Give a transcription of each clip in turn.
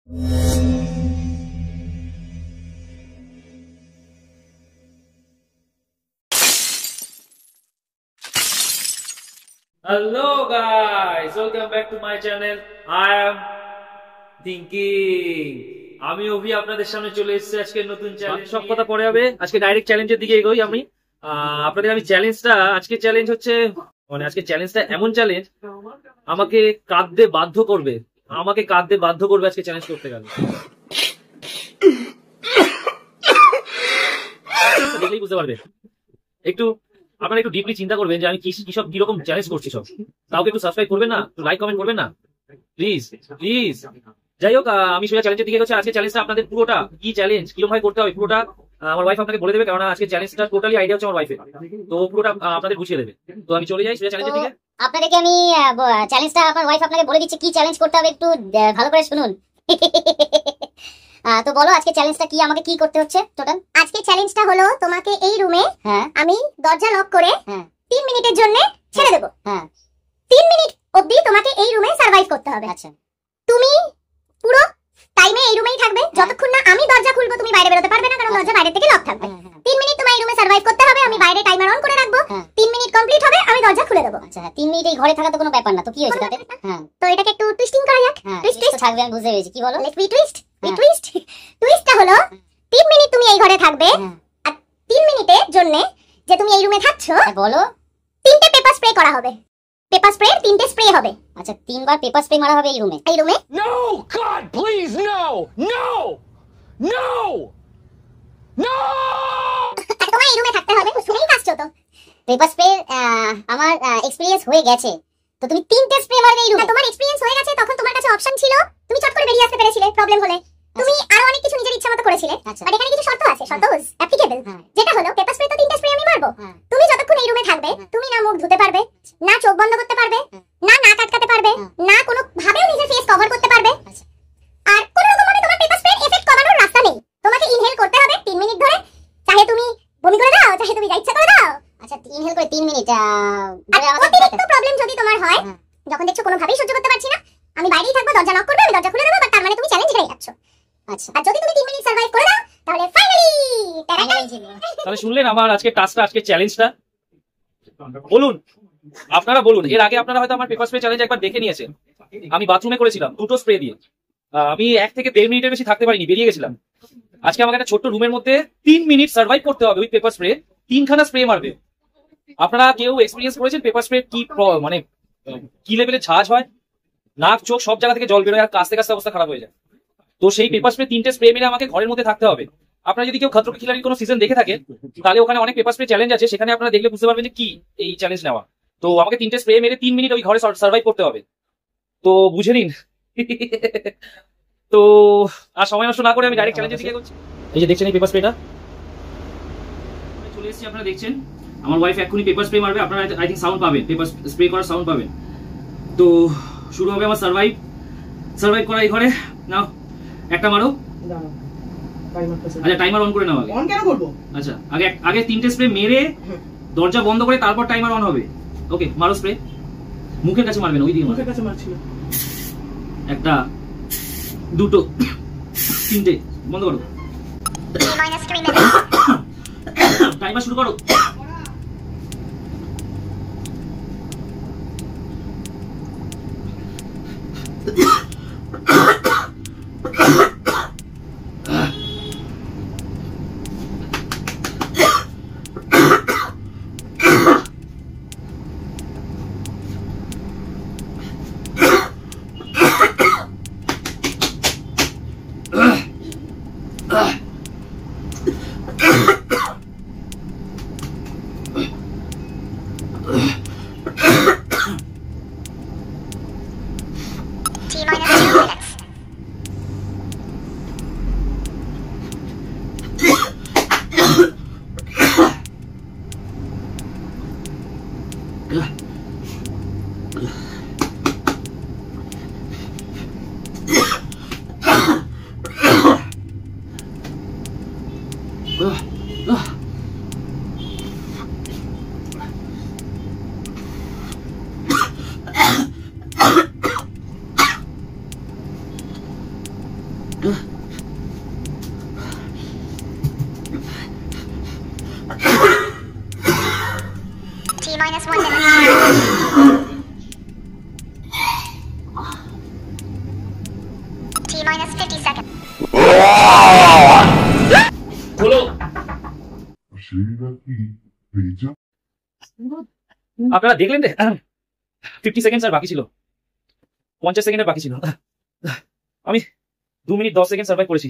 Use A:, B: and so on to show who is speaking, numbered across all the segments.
A: Hello guys, welcome back to my channel. I am thinking. আমি অভি আপনাদের সামনে চলে এসেছি আজকে নতুন চ্যালেঞ্জ। সব কথা পরে হবে, আজকে ডাইরেক্ট চ্যালেঞ্জের দিকে এগোই। আমি আপনাদের চ্যালেঞ্জটা আজকে চ্যালেঞ্জ হচ্ছে আজকে চ্যালেঞ্জটা এমন চ্যালেঞ্জ আমাকে কাঁদতে বাধ্য করবে, আজকে চ্যালেঞ্জ করতে গেলে। দেখলেই বুঝতে পারবে। আপনারা একটু ডিপলি চিন্তা করবেন যে আমি কিরকম চ্যালেঞ্জ করছি। সব কাউকে একটু সাবস্ক্রাইব করবেন না, একটু লাইক কমেন্ট করবেন না প্লিজ। যাই হোক, আমি সোজা চ্যালেঞ্জের দিকে হচ্ছে। আজকে চ্যালেঞ্জটা আপনাদের পুরোটা কি চ্যালেঞ্জ কিরকম ভাবে করতে হবে পুরোটা আমার ওয়াইফ আপনাকে বলে দেবে, কারণ আজকে চ্যালেঞ্জটা টোটালি আইডিয়া হচ্ছে আমার ওয়াইফের। তো পুরোটা আপনাদের বুঝিয়ে দেবে। তো আমি চলে যাই সোজা চ্যালেঞ্জের দিকে।
B: আপনাদেরকে আমি চ্যালেঞ্জটা আপনার ওয়াইফ আপনাকে বলে দিচ্ছে কি চ্যালেঞ্জ করতে হবে, একটু ভালো করে শুনুন। তো বলো আজকে চ্যালেঞ্জটা কি, আমাকে কি করতে হচ্ছে টোটাল? আজকে চ্যালেঞ্জটা হলো তোমাকে এই রুমে আমি দরজা লক করে 3 মিনিটের জন্য ছেড়ে দেব। 3 মিনিট অবধি তোমাকে এই রুমে সার্ভাইভ করতে হবে। আচ্ছা, তুমি পুরো টাইমে এই রুমেই থাকবে যতক্ষণ না আমি দরজা খুলবো। তুমি বাইরে বেরোতে পারবে না, কারণ দরজা বাইরে থেকে লক থাকবে। 3 মিনিট তোমার এই রুমে সার্ভাইভ করতে হবে। আমি বাইরে টাইমার অন করে রাখবো। 3 মিনিট কমপ্লিট হবে, আমি দরজা খুলে দেবো। আচ্ছা, 3 মিনিট এই ঘরে থাকা তো কোনো ব্যাপার না, তো কি হয়েছে তাতে? তো এটাকে একটু টুইস্টিং করা যাক। টুইস্ট থাকবে, আমি বুঝে গেছি। কি বলো? Let's be twist. টুইস্টটা হলো 3 মিনিট তুমি এই ঘরে থাকবে, আর 3 মিনিটের জন্য যে তুমি এই রুমে থাকছো, বলো 3টে পেপার স্প্রে করা হবে। পেপার স্প্রে 3টে স্প্রে হবে। আচ্ছা, 3বার পেপার স্প্রে মারা হবে এই রুমে।
C: No, God, please, no.
B: তোমার এই রুমে থাকতে হবে। শুনেই কাজছো তো। পেপার স্প্রে আমার এক্সপেরিয়েন্স হয়ে গেছে। তো তুমি 3টে স্প্রে মারবে এই রুমে। তোমার এক্সপেরিয়েন্স হয়ে গেছে, তখন তোমার কাছে অপশন ছিল, তুমি চট করে বেরিয়ে আসতে পেরেছিলে প্রবলেম হলে। তুমি আরো অনেক কিছু নিজের ইচ্ছা মতো করেছিলে। বাট এখানে কিছু শর্ত আছে, শর্ত অ্যাপ্লিকেবল। যেটা হলো পেপার স্প্রে তো 3টে স্প্রে আমি মারবো। তুমি যতক্ষণ এই রুমে থাকবে, তুমি না মুখ ধুতে পারবে, না চোখ বন্ধ করতে পারবে, না নাক আটকাতে পারবে, না কোনো ভাবেও নিজের ফেস কভার করতে পারবে। আর কোনো রকম ভাবে তোমার পেপার স্প্রে এফেক্ট কমানোর রাস্তা নেই। তোমাকে ইনহেল করতে হবে 3 মিনিট ধরে। চাহে তুমি বমি করে দাও, চাহে তুমি যা ইচ্ছা করে দাও। আচ্ছা, ইনহেল করে 3 মিনিট। অতিরিক্ত প্রবলেম যদি তোমার হয়, যখন দেখছো কোনো ভাবেই সহ্য করতে পারছি না, আমি বাইরেই থাকবো, দরজা লক করবে, আমি দরজা খুলে দেবো। বাট তার মানে তুমি চ্যালেঞ্জ হেরে যাচ্ছ। আচ্ছা, আর যদি তুমি 3 মিনিট সার্ভাইভ করে দাও, তাহলে ফাইনালি
A: তাহলে শুনলেন আমার আজকে টাস্কটা, আজকে চ্যালেঞ্জটা। বলুন, আপনারা বলুন। এর আগে আপনারা হয়তো আমার পেপার স্প্রে চ্যালেঞ্জ একবার দেখে নিয়েছেন। আমি বাথরুমে করেছিলাম 2টো স্প্রে দিয়ে। আমি 1 থেকে 1.5 মিনিটের বেশি থাকতে পারিনি, বেরিয়ে গেছিলাম। আজকে আমাকে একটা ছোট্ট রুমের মধ্যে 3 মিনিট সার্ভাইভ করতে হবে উইথ পেপার স্প্রে। 3খানা স্প্রে মারবে। আপনারা কেউ এক্সপিরিয়েন্স করেছেন পেপার স্প্রে কি লেভেলে ঝাঁজ হয়? নাক চোখ সব জায়গা থেকে জল বেরোয়, আর কাস্তে কাস্তে অবস্থা খারাপ হয়ে যায়। তো সেই পেপার স্প্রে 3টে স্প্রে মেরে আমাকে ঘরের মধ্যে থাকতে হবে। আপনারা যদি কেউ খতরো কি খিলাড়ির কোনো সিজন দেখে থাকেন, তাহলে ওখানে অনেক পেপার স্প্রে চ্যালেঞ্জ আছে, সেখানে আপনারা দেখলে বুঝতে পারবেন যে কি এই চ্যালেঞ্জ নেওয়া। তো আমাকে 3টে স্প্রে মেরে 3 মিনিট ওই ঘরে সার্ভাইভ করতে হবে। তো বুঝে নিন। তো আর সময় নষ্ট না করে আমি ডাইরেক্ট চ্যালেঞ্জের দিকে এগোচ্ছি। এই যে দেখছেন এই পেপার স্প্রেটা চলে এসেছি, আপনারা দেখছেন। আমার ওয়াইফ এক্ষুনি পেপার স্প্রে মারবে, আপনারা আই থিঙ্ক সাউন্ড পাবেন, পেপার স্প্রে করার সাউন্ড পাবেন। তো শুরু হবে আমার সার্ভাইভ করা এই ঘরে। নাও একটা মারো। আচ্ছা, টাইমার অন করে নাও আগে।
D: অন কেন করব?
A: আচ্ছা, আগে 3টে স্প্রে মেরে দরজা বন্ধ করে তারপর টাইমার অন হবে। ওকে, মারো স্প্রে। মুখের কাছে মারবেন, ওই দিকে মারবেন।
D: মুখের কাছে মারছি না।
A: একটা, 2টো, 3টে। বন্ধ করো। টাইমার শুরু করো।
B: T-1 minutes. T-minus 50 seconds.
A: বলো আপনারা দেখলেন 50 সেকেন্ড আর বাকি ছিল, 50 সেকেন্ডের বাকি ছিল। আমি 2 মিনিট 10 সেকেন্ড সার্ভাইভ করেছি।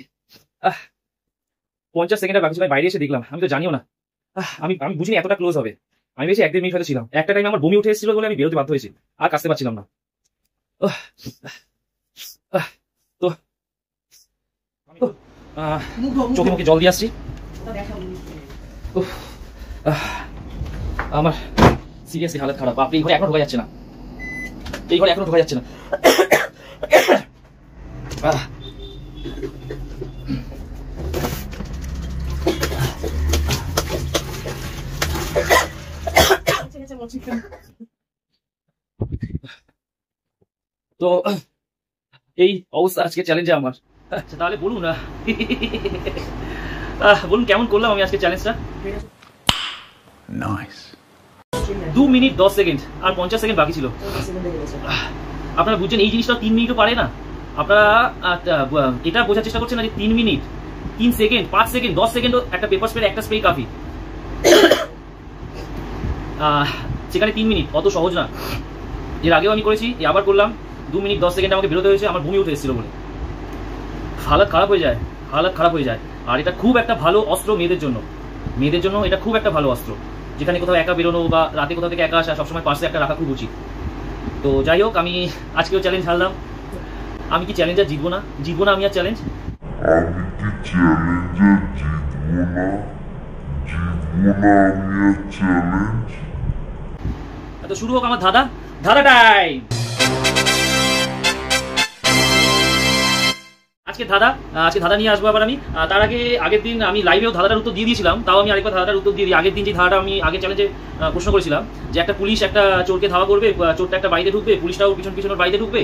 A: 50 সেকেন্ডের বাকি ছিল, বাইরে এসে দেখলাম, আমি তো জানিও না, আমি বুঝিনি এতটা ক্লোজ হবে। আমি বেশি 1-1.5 মিনিট হয়তো ছিলাম। একটা টাইম আমার বমি উঠে এসেছিল বলে আমি বেরোতে বাধ্য হয়েছি, আর কাছতে পারছিলাম না। তো চোখে মুখে জল দিয়ে আসছি। আমার সিরিয়াসলি হালত খারাপ। আপনি এই ঘরে এখনো ঢোকা যাচ্ছে না, এই ঘরে এখনো ঢোকা যাচ্ছে না। তো এই অবস্থা আজকে চ্যালেঞ্জে আমার। আচ্ছা তাহলে বলুন বলুন কেমন করলাম আমি আজকে চ্যালেঞ্জটা। 2 মিনিট 10 সেকেন্ড আর 50 সেকেন্ড বাকি ছিল। আপনারা বুঝছেন এই জিনিসটা 3 মিনিটও পারে না। আপনারা এটা বোঝার চেষ্টা করছেন না যে 3 মিনিট 3 সেকেন্ড 5 সেকেন্ড 10 সেকেন্ডও একটা পেপার স্প্রে একটা স্প্রে কাফি। সেখানে 3 মিনিট অত সহজ না। এর আগেও আমি করেছি, আবার করলাম। 2 মিনিট 10 সেকেন্ড আমাকে বেরোতে হয়েছে, আমার বমি উঠে এসেছিল বলে। হালত খারাপ হয়ে যায়, হালত খারাপ হয়ে যায়। আর এটা খুব একটা ভালো অস্ত্র মেয়েদের জন্য, মেয়েদের জন্য এটা খুব একটা ভালো অস্ত্র। যেখানে কোথাও একা বেরোনো বা রাতে কোথাও থেকে একা আসা, সবসময় পার্সে একটা রাখা খুব উচিত। তো যাই হোক, আমি আজকেও চ্যালেঞ্জ হারলাম। আমি কি চ্যালেঞ্জ আর জিতবো না? জিতবো না আমি আর চ্যালেঞ্জ? তো শুরু হোক আমার ধাঁধা টাইম। আজকে ধাঁধা নিয়ে আসবো আবার আমি। তার আগের দিন আমি লাইভেও ধাঁধাটার উত্তর দিয়ে দিয়েছিলাম, তাও আমি আরেকবার ধাঁধাটার উত্তর দিয়ে দিই। আগের দিন যে ধাঁধাটা আমি আগে চ্যালেঞ্জে প্রশ্ন করেছিলাম যে একটা পুলিশ একটা চোরকে ধাওয়া করবে, চোরটা একটা বাড়িতে ঢুকবে, পুলিশটাও পিছন বাড়িতে ঢুকবে।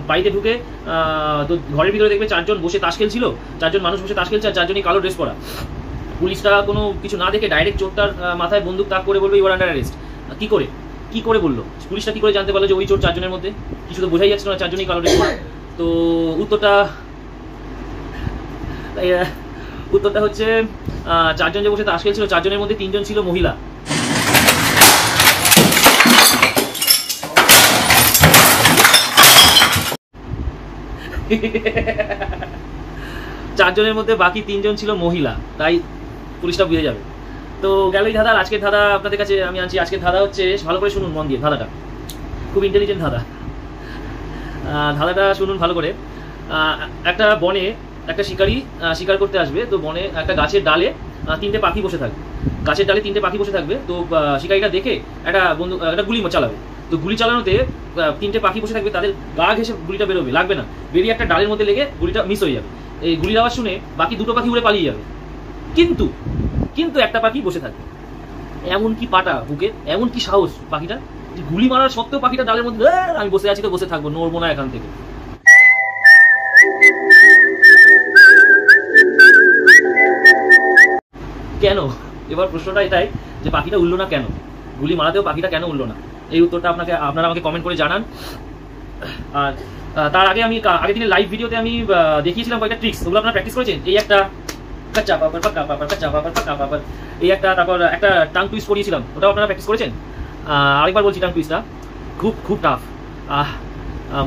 A: বাড়িতে ঢুকে তো ঘরের ভিতরে দেখবে 4 জন বসে তাস খেলছিল, 4 জন মানুষ বসে তাস খেলছে, আর 4 জনই কালো ড্রেস পরা। পুলিশটা কোনো কিছু না দেখে ডাইরেক্ট চোরটার মাথায় বন্দুক তাক করে বলবে ইউ আর আন্ডার অ্যারেস্ট। কি করে বললো? পুলিশটা কি করে জানতে পারলো যে ওই চোর 4 জনের মধ্যে? কিছু তো বোঝাই যাচ্ছে না, 4 জনই কালো ড্রেস পরা। তো উত্তরটা হচ্ছে 4 জন যে বসে তাস খেলছিল, 4 জনের মধ্যে 3 জন ছিল মহিলা। চারজনের মধ্যে বাকি 3 জন ছিল মহিলা, তাই পুলিশটা বুঝে যাবে। তো গেলই ধাঁধা। আজকের ধাঁধা আপনাদের কাছে আমি আনছি। আজকের ধাঁধা হচ্ছে, ভালো করে শুনুন মন দিয়ে, ধাঁধাটা খুব ইন্টেলিজেন্ট ধাঁধা। ধাঁধাটা শুনুন ভালো করে। একটা বনে একটা শিকারি শিকার করতে আসবে। তো বনে একটা গাছের ডালে 3টে পাখি বসে থাকবে। গাছের ডালে 3টে পাখি বসে থাকবে। তো শিকারিটা দেখে একটা গুলি চালাবে। তো গুলি চালানোতে 3টে পাখি বসে থাকবে, তাদের গা ঘেঁষে গুলিটা বেরোবে, লাগবে না, বেরিয়ে একটা ডালের মধ্যে লেগে গুলিটা মিস হয়ে যাবে। এই গুলির আওয়াজ শুনে বাকি 2টো পাখি উড়ে পালিয়ে যাবে। কিন্তু একটা পাখি বসে থাকবে। এমন কি পাটা বুকে, এমন কি সাহস পাখিটা, গুলি মারার সত্ত্বেও পাখিটা ডালের মধ্যে আমি বসে আছি তো বসে থাকবো, নড়বো না এখান থেকে। কেন? এবার প্রশ্নটা এটাই যে পাখিটা উড়লো না কেন, গুলি মারাতেও পাখিটা কেন উড়লো না? এই উত্তরটা আপনারা আমাকে কমেন্ট করে জানান। আর তার আগে আমি আগের দিনের লাইভ ভিডিওতে আমি দেখিয়েছিলাম কয়েকটা ট্রিক্স, ওগুলো আপনারা প্র্যাকটিস করেছেন। এই একটা কাচ্চা পাপার পাকা পাপার কাচ্চা পাপার পাকা পাপার, এই একটা, তারপর একটা টাং টুইস্ট করিয়েছিলাম, ওটাও আপনারা প্র্যাকটিস করেছেন। আরেকবার বলছি, টাং টুইস্টটা খুব টাফ।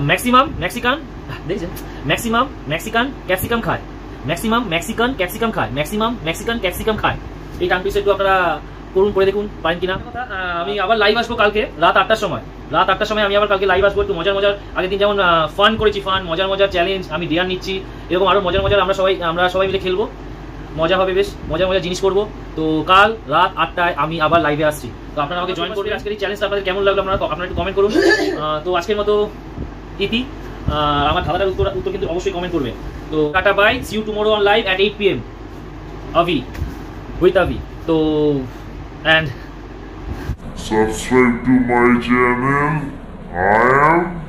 A: ম্যাক্সিমাম মেক্সিকান, দেখছেন, ম্যাক্সিমাম মেক্সিকান ক্যাপসিকাম খায়, ম্যাক্সিমাম মেক্সিকান ক্যাপসিকাম খায়, ম্যাক্সিমাম মেক্সিকান ক্যাপসিকাম খায়। এই টাং টুইস্ট একটু আপনারা করুন, করে দেখুন পারেন কিনা। আমি আবার লাইভ আসবো কালকে রাত 8টার সময়। আমি আবার কালকে লাইভ আসবো। একটু মজার আগের দিন যেমন ফান করেছি, মজার চ্যালেঞ্জ আমি দেয়ার নিচ্ছি, এরকম আরো মজার আমরা সবাই মিলে খেলবো। মজা হবে, বেশ মজার জিনিস করবো। তো কাল রাত 8টায় আমি আবার লাইভে আসছি। তো আপনারা আমাকে জয়েন করবেন। আজকের এই চ্যালেঞ্জটা আপনাদের কেমন লাগলো আপনারা একটু কমেন্ট করুন। তো আজকের মতো ইতি। আমার ধাঁধাটার উত্তর কিন্তু অবশ্যই কমেন্ট করবেন। তো tata bye, see you tomorrow on live at 8 PM Avi with Avi. So and
D: subscribe to my channel. I am